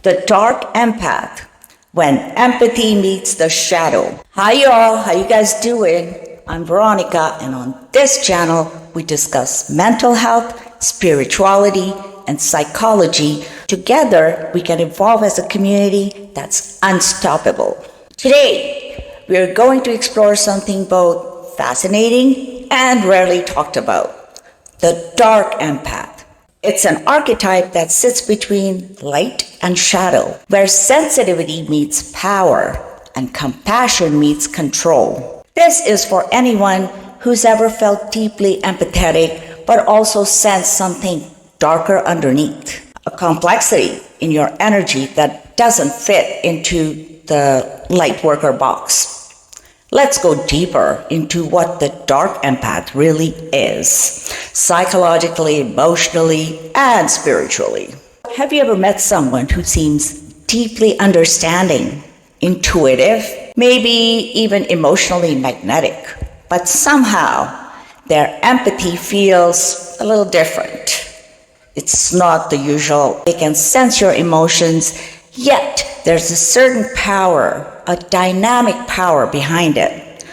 The Dark Empath, when empathy meets the shadow. Hi y'all, how you guys doing? I'm Veronica, and on this channel we discuss mental health, spirituality, and psychology. Together we can evolve as a community that's unstoppable. Today we are going to explore something both fascinating and rarely talked about: the Dark Empath. It's an archetype that sits between light and shadow, where sensitivity meets power and compassion meets control. This is for anyone who's ever felt deeply empathetic but also sensed something darker underneath, a complexity in your energy that doesn't fit into the light worker box. Let's go deeper into what the Dark Empath really is, psychologically, emotionally, and spiritually. Have you ever met someone who seems deeply understanding, intuitive, maybe even emotionally magnetic, but somehow their empathy feels a little different? It's not the usual. They can sense your emotions, yet there's a certain power, a dynamic power behind it.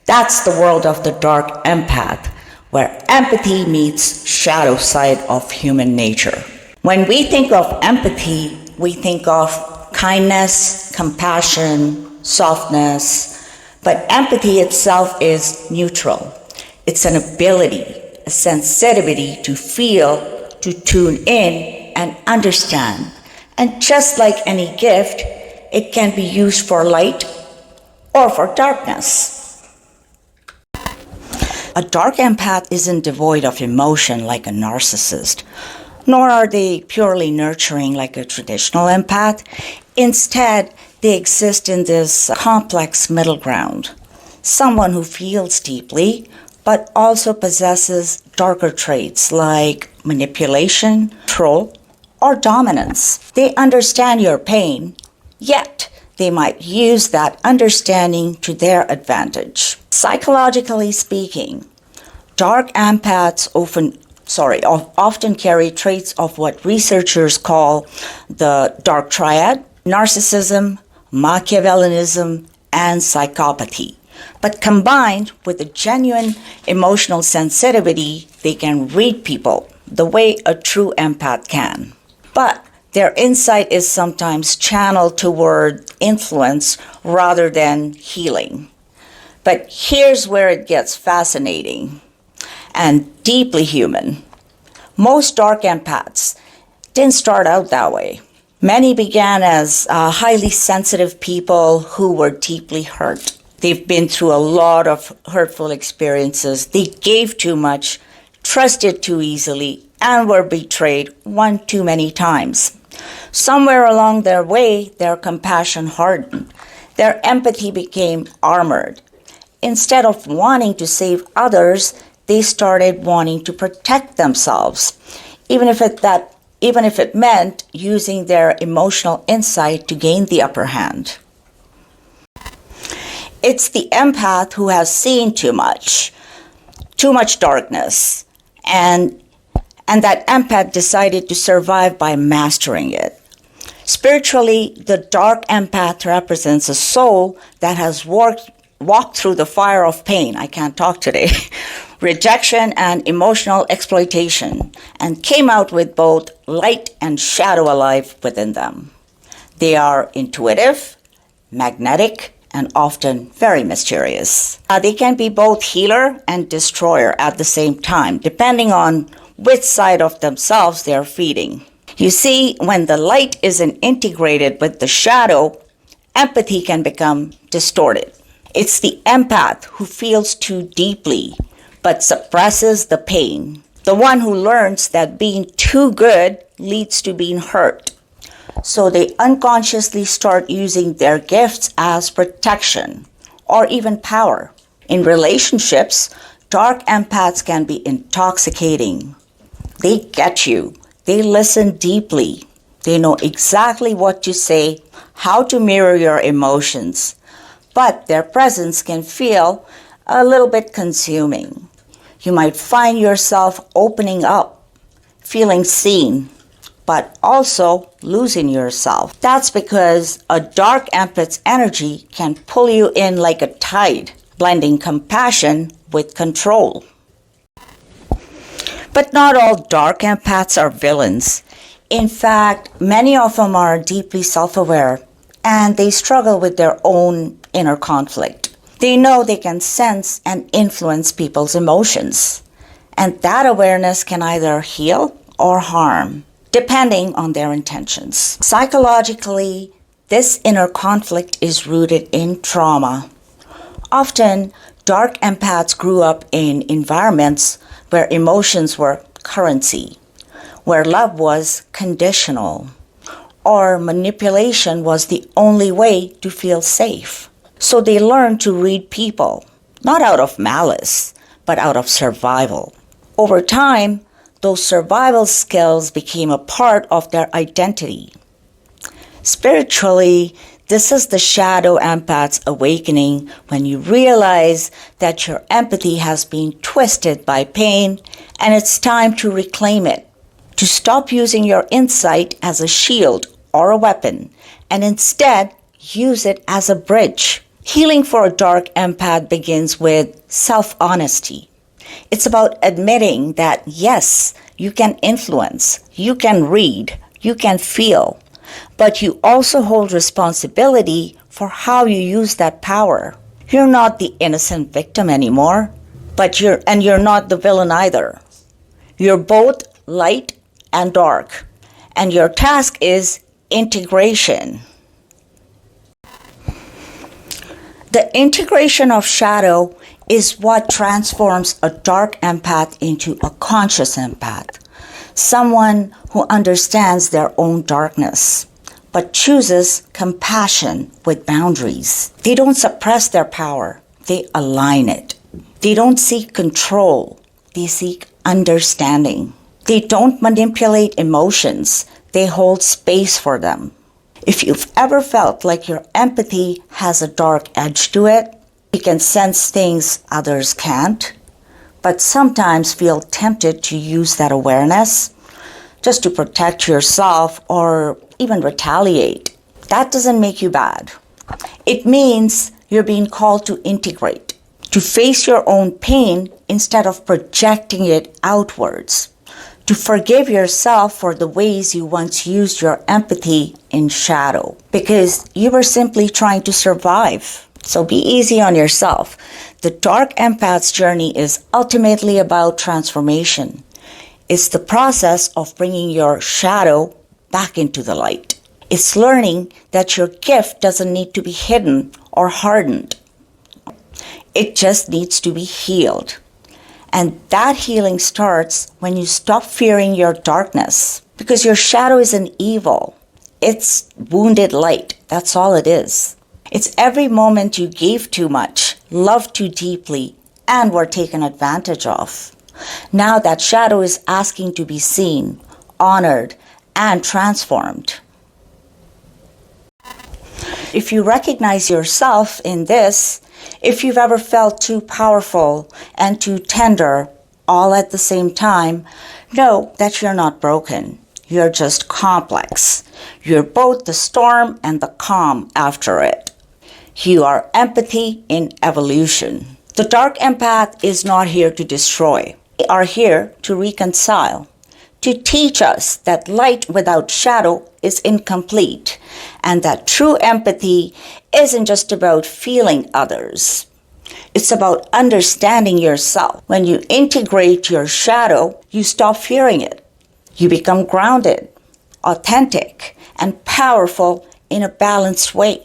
That's the world of the Dark Empath, where empathy meets shadow side of human nature. When we think of empathy, we think of kindness, compassion, softness, but empathy itself is neutral. It's an ability, a sensitivity to feel, to tune in and understand. And just like any gift, it can be used for light or for darkness. A dark empath isn't devoid of emotion like a narcissist, nor are they purely nurturing like a traditional empath. Instead, they exist in this complex middle ground. Someone who feels deeply, but also possesses darker traits like manipulation, control, or dominance. They understand your pain, yet they might use that understanding to their advantage. Psychologically speaking, dark empaths often carry traits of what researchers call the dark triad: narcissism, Machiavellianism, and psychopathy. But combined with a genuine emotional sensitivity, they can read people the way a true empath can. But their insight is sometimes channeled toward influence rather than healing. But here's where it gets fascinating and deeply human. Most dark empaths didn't start out that way. Many began as highly sensitive people who were deeply hurt. They've been through a lot of hurtful experiences. They gave too much, trusted too easily, and were betrayed one too many times. Somewhere along their way, their compassion hardened. Their empathy became armored. Instead of wanting to save others, they started wanting to protect themselves, even if it meant using their emotional insight to gain the upper hand. It's the empath who has seen too much darkness, and that empath decided to survive by mastering it. Spiritually, the dark empath represents a soul that has walked through the fire of pain, I can't talk today, rejection and emotional exploitation, and came out with both light and shadow alive within them. They are intuitive, magnetic, and often very mysterious. They can be both healer and destroyer at the same time, depending on which side of themselves they are feeding. You see, when the light isn't integrated with the shadow, empathy can become distorted. It's the empath who feels too deeply but suppresses the pain. The one who learns that being too good leads to being hurt. So they unconsciously start using their gifts as protection or even power. In relationships, dark empaths can be intoxicating. They get you. They listen deeply. They know exactly what to say, how to mirror your emotions. But their presence can feel a little bit consuming. You might find yourself opening up, feeling seen, but also losing yourself. That's because a dark empath's energy can pull you in like a tide, blending compassion with control. But not all dark empaths are villains. In fact, many of them are deeply self-aware and they struggle with their own inner conflict. They know they can sense and influence people's emotions, and that awareness can either heal or harm, depending on their intentions. Psychologically, this inner conflict is rooted in trauma. Often, dark empaths grew up in environments where emotions were currency, where love was conditional, or manipulation was the only way to feel safe. So they learned to read people, not out of malice, but out of survival. Over time, those survival skills became a part of their identity. Spiritually, this is the shadow empath's awakening when you realize that your empathy has been twisted by pain and it's time to reclaim it, to stop using your insight as a shield or a weapon and instead use it as a bridge. Healing for a dark empath begins with self-honesty. It's about admitting that yes, you can influence, you can read, you can feel, but you also hold responsibility for how you use that power. You're not the innocent victim anymore, but you're not the villain either. You're both light and dark, and your task is integration. The integration of shadow is what transforms a dark empath into a conscious empath, someone who understands their own darkness, but chooses compassion with boundaries. They don't suppress their power, they align it. They don't seek control, they seek understanding. They don't manipulate emotions, they hold space for them. If you've ever felt like your empathy has a dark edge to it, you can sense things others can't, but sometimes feel tempted to use that awareness just to protect yourself or even retaliate. That doesn't make you bad. It means you're being called to integrate, to face your own pain instead of projecting it outwards, to forgive yourself for the ways you once used your empathy in shadow, because you were simply trying to survive. So be easy on yourself. The dark empath's journey is ultimately about transformation. It's the process of bringing your shadow back into the light. It's learning that your gift doesn't need to be hidden or hardened. It just needs to be healed. And that healing starts when you stop fearing your darkness, because your shadow isn't evil. It's wounded light. That's all it is. It's every moment you gave too much, loved too deeply, and were taken advantage of. Now that shadow is asking to be seen, honored, and transformed. If you recognize yourself in this, if you've ever felt too powerful and too tender all at the same time, know that you're not broken. You're just complex. You're both the storm and the calm after it. You are empathy in evolution. The dark empath is not here to destroy. They are here to reconcile, to teach us that light without shadow is incomplete, and that true empathy isn't just about feeling others. It's about understanding yourself. When you integrate your shadow, you stop fearing it. You become grounded, authentic, and powerful in a balanced way.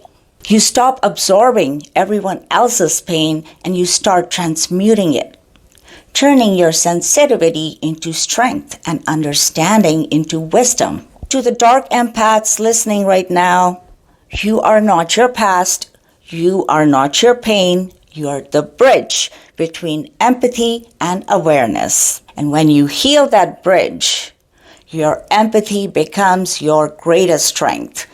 You stop absorbing everyone else's pain and you start transmuting it, turning your sensitivity into strength and understanding into wisdom. To the dark empaths listening right now, you are not your past, you are not your pain, you are the bridge between empathy and awareness. And when you heal that bridge, your empathy becomes your greatest strength.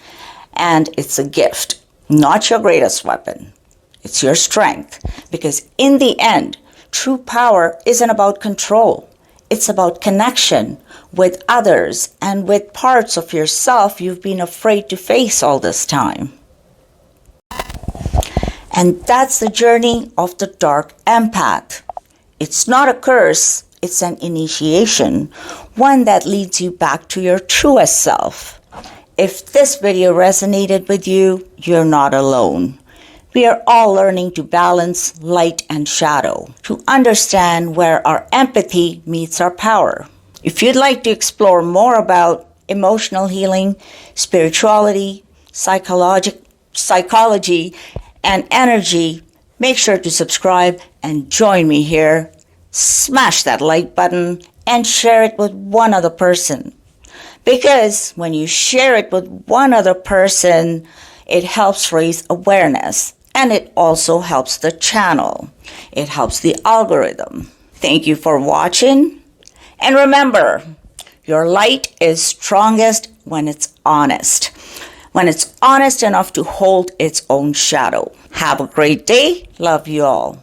And it's a gift, not your greatest weapon. It's your strength. Because in the end, true power isn't about control. It's about connection with others and with parts of yourself you've been afraid to face all this time. And that's the journey of the Dark Empath. It's not a curse, it's an initiation, one that leads you back to your truest self. If this video resonated with you, you're not alone. We are all learning to balance light and shadow, to understand where our empathy meets our power. If you'd like to explore more about emotional healing, spirituality, psychology, and energy, make sure to subscribe and join me here. Smash that like button and share it with one other person. Because when you share it with one other person, it helps raise awareness. And it also helps the channel. It helps the algorithm. Thank you for watching. And remember, your light is strongest when it's honest. When it's honest enough to hold its own shadow. Have a great day. Love you all.